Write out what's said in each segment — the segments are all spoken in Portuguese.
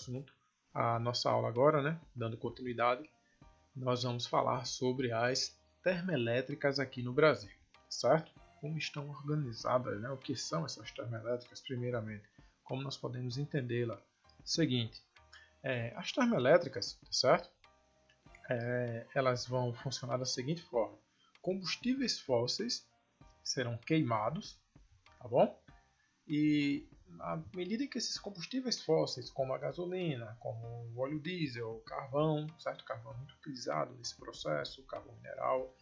assunto. A nossa aula agora, né, dando continuidade, nós vamos falar sobre as termoelétricas aqui no Brasil, certo? Como estão organizadas, né? O que são essas termoelétricas, primeiramente, como nós podemos entendê-la. Seguinte, as termoelétricas, certo? Elas vão funcionar da seguinte forma: combustíveis fósseis serão queimados, tá bom? E à medida que esses combustíveis fósseis, como a gasolina, como o óleo diesel, o carvão, certo? O carvão é muito utilizado nesse processo, o carvão mineral,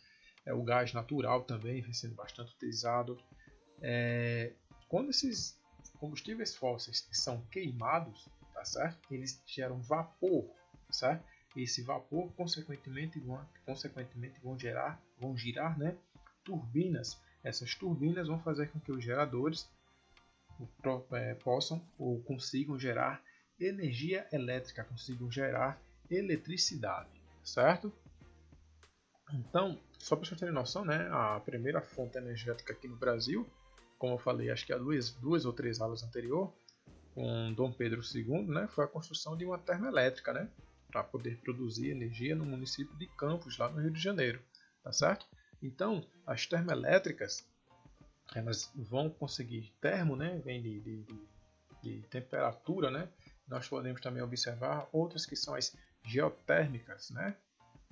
o gás natural também vem sendo bastante utilizado. Quando esses combustíveis fósseis são queimados, tá certo? Eles geram vapor, certo? E esse vapor, consequentemente vão girar, né, turbinas. Essas turbinas vão fazer com que os geradores possam ou consigam gerar energia elétrica, consigam gerar eletricidade, certo? Então, só para vocês terem noção, né, a primeira fonte energética aqui no Brasil, como eu falei, acho que há duas ou três aulas anterior, com Dom Pedro II, né, foi a construção de uma termoelétrica, né, para poder produzir energia no município de Campos, lá no Rio de Janeiro, tá certo? Então, as termoelétricas, elas vão conseguir termo, né, vem de temperatura, né? Nós podemos também observar outras que são as geotérmicas, né,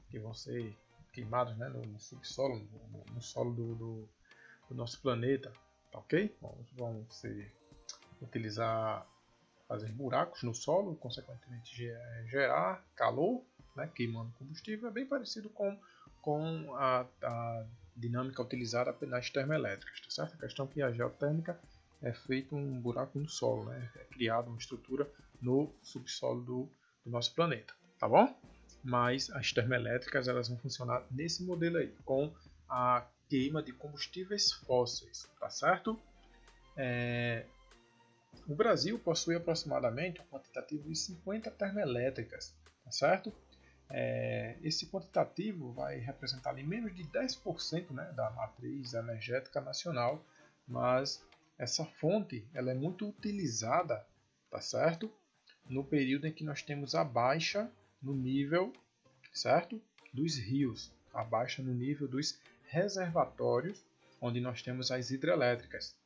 que vão ser queimadas, né, no subsolo, no solo do nosso planeta, tá ok? Vão fazer buracos no solo, consequentemente gerar calor, né, queimando combustível. É bem parecido com a dinâmica utilizada nas termoelétricas, tá certo? A questão é que a geotérmica é feito um buraco no solo, né? É criada uma estrutura no subsolo do nosso planeta, tá bom? Mas as termoelétricas, elas vão funcionar nesse modelo aí, com a queima de combustíveis fósseis, tá certo? O Brasil possui aproximadamente um quantitativo de 50 termoelétricas, tá certo? Esse quantitativo vai representar ali menos de 10%, né, da matriz energética nacional, mas essa fonte ela é muito utilizada, tá certo? No período em que nós temos a baixa no nível, certo, dos rios, a baixa no nível dos reservatórios, onde nós temos as hidrelétricas.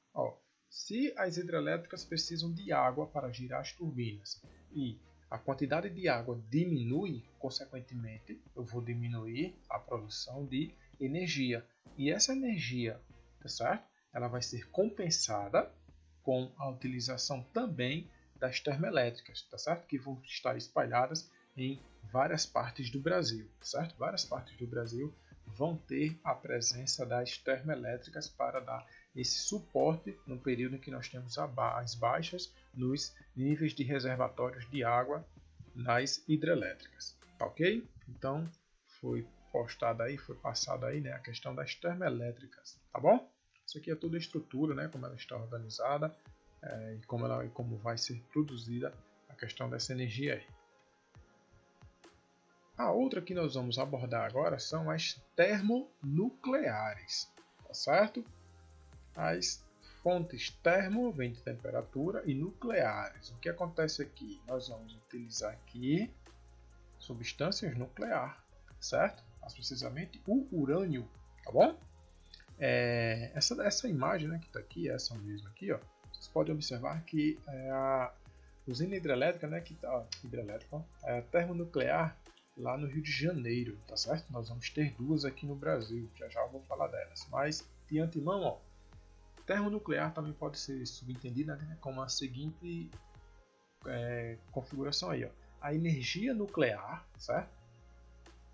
Se as hidrelétricas precisam de água para girar as turbinas e a quantidade de água diminui, consequentemente, eu vou diminuir a produção de energia. E essa energia, tá certo? Ela vai ser compensada com a utilização também das termoelétricas, tá certo? Que vão estar espalhadas em várias partes do Brasil, tá certo? Várias partes do Brasil vão ter a presença das termoelétricas para dar esse suporte no período em que nós temos as baixas nos níveis de reservatórios de água nas hidrelétricas, tá ok? Então foi postada aí, foi passada aí, né, a questão das termoelétricas, tá bom? Isso aqui é toda a estrutura, né, como ela está organizada e como vai ser produzida a questão dessa energia aí. A outra que nós vamos abordar agora são as termonucleares, tá certo? As fontes termo vêm de temperatura e nucleares. O que acontece aqui? Nós vamos utilizar aqui substâncias nucleares, certo? Mais precisamente o urânio, tá bom? Essa imagem, né, que está aqui, essa mesmo aqui, ó, vocês podem observar que a usina hidrelétrica, né, que tá é a termonuclear lá no Rio de Janeiro, tá certo? Nós vamos ter duas aqui no Brasil, já eu vou falar delas, mas de antemão, ó, termonuclear também pode ser subentendida, né, como a seguinte configuração aí, ó. A energia nuclear, certo,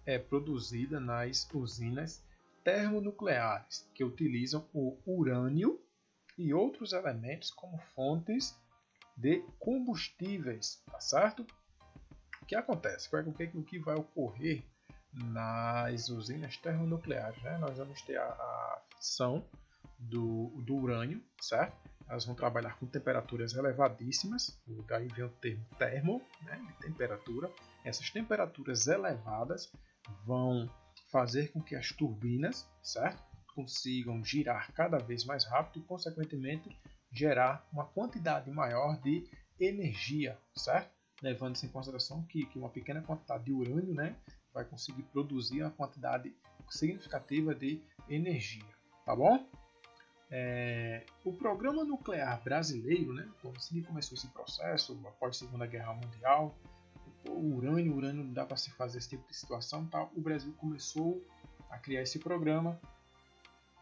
é produzida nas usinas termonucleares, que utilizam o urânio e outros elementos como fontes de combustíveis, tá certo? O que acontece? O que vai ocorrer nas usinas termonucleares, né? Nós vamos ter a fissão do urânio, certo? Elas vão trabalhar com temperaturas elevadíssimas, daí vem o termo termo, né, de temperatura. Essas temperaturas elevadas vão fazer com que as turbinas, certo, consigam girar cada vez mais rápido e, consequentemente, gerar uma quantidade maior de energia, certo? levando-se em consideração que uma pequena quantidade de urânio, né, vai conseguir produzir uma quantidade significativa de energia, tá bom? O programa nuclear brasileiro, né, quando assim começou esse processo, após a Segunda Guerra Mundial, o urânio não dá para se fazer esse tipo de situação, tá? O Brasil começou a criar esse programa.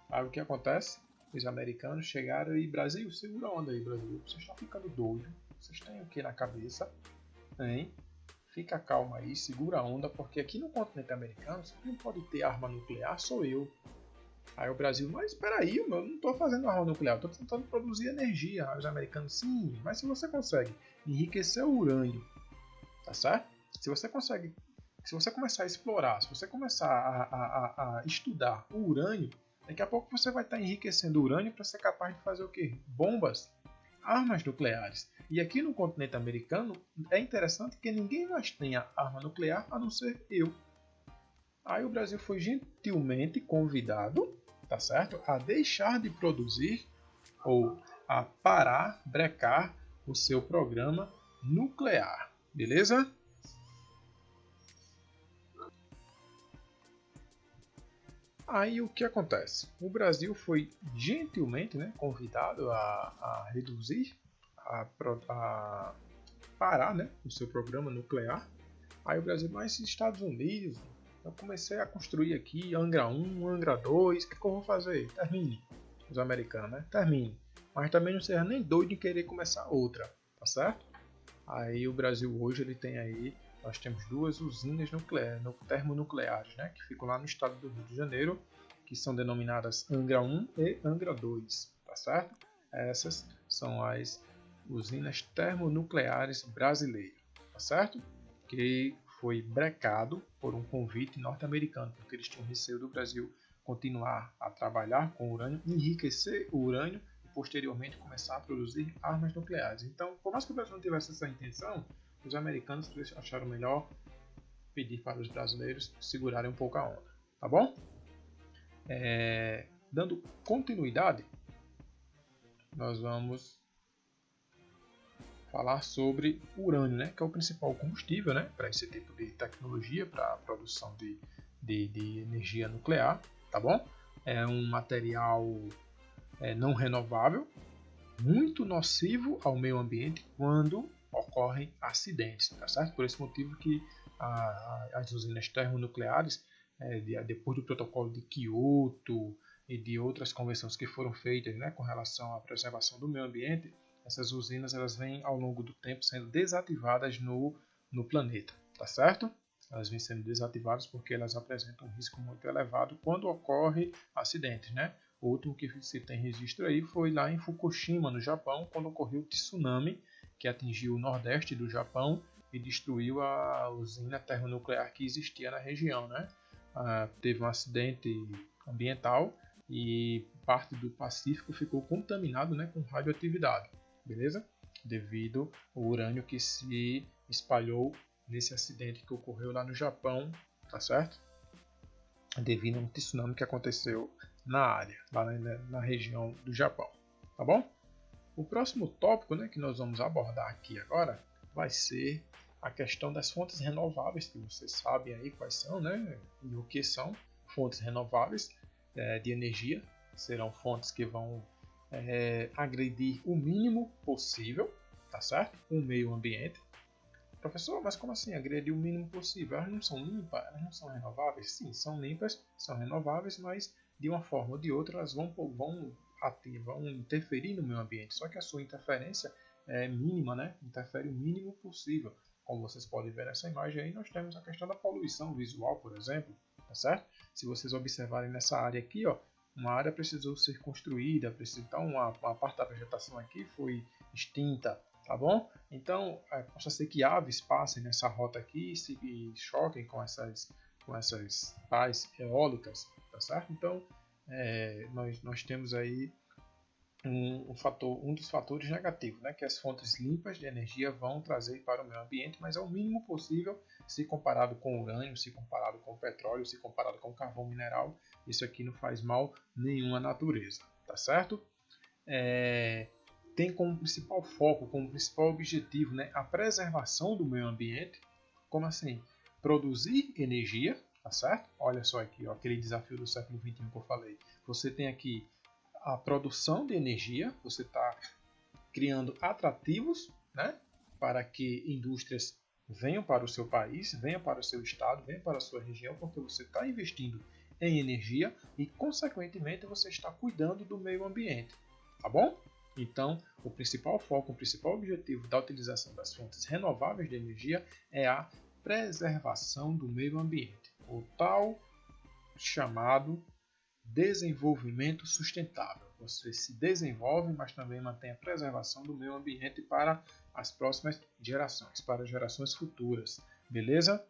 Aí o que acontece? Os americanos chegaram e Brasil, segura a onda aí, Brasil. Vocês estão ficando doidos. Vocês têm o que na cabeça? Hein? Fica calma aí, segura a onda, porque aqui no continente americano, quem pode ter arma nuclear sou eu. Aí o Brasil, mas espera aí, eu não estou fazendo arma nuclear, estou tentando produzir energia. Aí os americanos, sim, mas se você consegue enriquecer o urânio, tá certo? Se você começar a explorar, se você começar a estudar o urânio, daqui a pouco você vai estar enriquecendo o urânio para ser capaz de fazer o quê? Bombas, armas nucleares. E aqui no continente americano é interessante que ninguém mais tenha arma nuclear a não ser eu. Aí o Brasil foi gentilmente convidado, tá certo, a deixar de produzir ou a parar, brecar o seu programa nuclear, beleza? Aí o que acontece? O Brasil foi gentilmente, né, convidado a reduzir, a parar, né, o seu programa nuclear. Aí o Brasil, mas Estados Unidos, eu comecei a construir aqui Angra 1, Angra 2, o que eu vou fazer? Termine. Os americanos, né? Termine. Mas também não seja nem doido em querer começar outra, tá certo? Aí o Brasil hoje ele tem aí, nós temos duas usinas termonucleares, né, que ficam lá no estado do Rio de Janeiro, que são denominadas Angra 1 e Angra 2, tá certo? Essas são as usinas termonucleares brasileiras, tá certo? Que foi brecado por um convite norte-americano, porque eles tinham receio do Brasil continuar a trabalhar com urânio, enriquecer o urânio posteriormente começar a produzir armas nucleares. Então, por mais que o Brasil não tivesse essa intenção, os americanos acharam melhor pedir para os brasileiros segurarem um pouco a onda, tá bom? Dando continuidade, nós vamos falar sobre o urânio, né, que é o principal combustível, né, para esse tipo de tecnologia, para a produção de energia nuclear, tá bom? É um material não renovável, muito nocivo ao meio ambiente quando ocorrem acidentes, tá certo? Por esse motivo que as usinas termonucleares, depois do protocolo de Kyoto e de outras convenções que foram feitas, né, com relação à preservação do meio ambiente, essas usinas elas vêm ao longo do tempo sendo desativadas no planeta, tá certo? Elas vêm sendo desativadas porque elas apresentam um risco muito elevado quando ocorre acidentes, né? O último que se tem registro aí foi lá em Fukushima, no Japão, quando ocorreu o tsunami que atingiu o nordeste do Japão e destruiu a usina termonuclear que existia na região, né? Teve um acidente ambiental e parte do Pacífico ficou contaminado, né, com radioatividade, beleza? Devido ao urânio que se espalhou nesse acidente que ocorreu lá no Japão, tá certo? Devido a um tsunami que aconteceu na área, lá na região do Japão, tá bom? O próximo tópico, né, que nós vamos abordar aqui agora vai ser a questão das fontes renováveis, que vocês sabem aí quais são, né, e o que são fontes renováveis de energia. Serão fontes que vão agredir o mínimo possível, tá certo? O meio ambiente. Professor, mas como assim agredir o mínimo possível? Elas não são limpas? Elas não são renováveis? Sim, são limpas, são renováveis, mas de uma forma ou de outra elas vão interferir no meio ambiente. Só que a sua interferência é mínima, né? Interfere o mínimo possível. Como vocês podem ver nessa imagem aí, nós temos a questão da poluição visual, por exemplo, tá certo? Se vocês observarem nessa área aqui, ó, uma área precisou ser construída, então uma parte da vegetação aqui foi extinta, tá bom? Então, possa ser que aves passem nessa rota aqui e choquem com essas pás eólicas, tá certo? Então, nós temos aí um dos fatores negativos, né, que as fontes limpas de energia vão trazer para o meio ambiente, mas é o mínimo possível se comparado com urânio, se comparado com petróleo, se comparado com carvão mineral. Isso aqui não faz mal nenhum à natureza, tá certo? tem como principal foco, como principal objetivo, né, a preservação do meio ambiente. Como assim? Produzir energia, tá certo? Olha só aqui, ó, aquele desafio do século XXI que eu falei. Você tem aqui a produção de energia, você está criando atrativos, né, para que indústrias venham para o seu país, venham para o seu estado, venham para a sua região, porque você está investindo em energia e, consequentemente, você está cuidando do meio ambiente, tá bom? Então, o principal foco, o principal objetivo da utilização das fontes renováveis de energia é a preservação do meio ambiente, o tal chamado desenvolvimento sustentável. Você se desenvolve, mas também mantém a preservação do meio ambiente para as próximas gerações, para gerações futuras, beleza?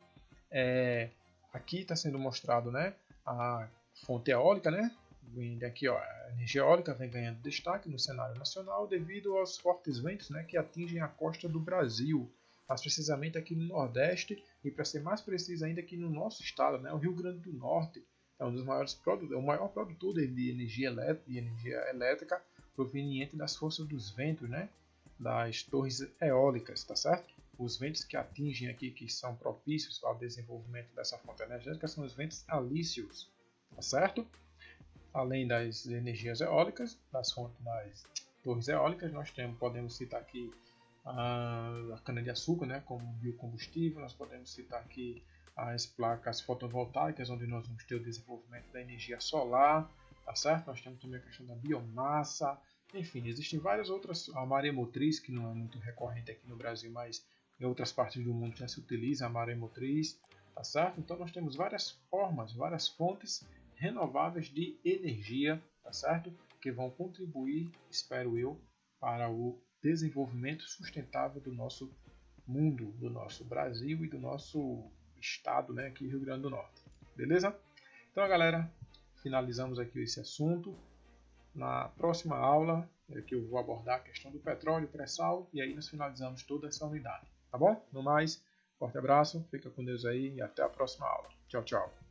Aqui está sendo mostrado, né, a fonte eólica, né? Aqui, ó, a energia eólica vem ganhando destaque no cenário nacional devido aos fortes ventos, né, que atingem a costa do Brasil, mais precisamente aqui no Nordeste e, para ser mais preciso ainda, aqui no nosso estado, né, o Rio Grande do Norte. É um dos maiores o maior produtor de energia elétrica proveniente das forças dos ventos, né, das torres eólicas, tá certo? Os ventos que atingem aqui, que são propícios ao desenvolvimento dessa fonte energética, são os ventos alísios, tá certo? Além das energias eólicas, das fontes das torres eólicas, nós podemos citar aqui a cana-de-açúcar, né, como biocombustível. Nós podemos citar aqui as placas fotovoltaicas, onde nós vamos ter o desenvolvimento da energia solar, tá certo? Nós temos também a questão da biomassa, enfim, existem várias outras, a maremotriz, que não é muito recorrente aqui no Brasil, mas em outras partes do mundo já se utiliza a maremotriz, tá certo? Então nós temos várias formas, várias fontes renováveis de energia, tá certo? Que vão contribuir, espero eu, para o desenvolvimento sustentável do nosso mundo, do nosso Brasil e do nosso estado, né, aqui Rio Grande do Norte. Beleza? Então, galera, finalizamos aqui esse assunto. Na próxima aula é que eu vou abordar a questão do petróleo, pré-sal, e aí nós finalizamos toda essa unidade. Tá bom? No mais, forte abraço, fica com Deus aí e até a próxima aula. Tchau, tchau.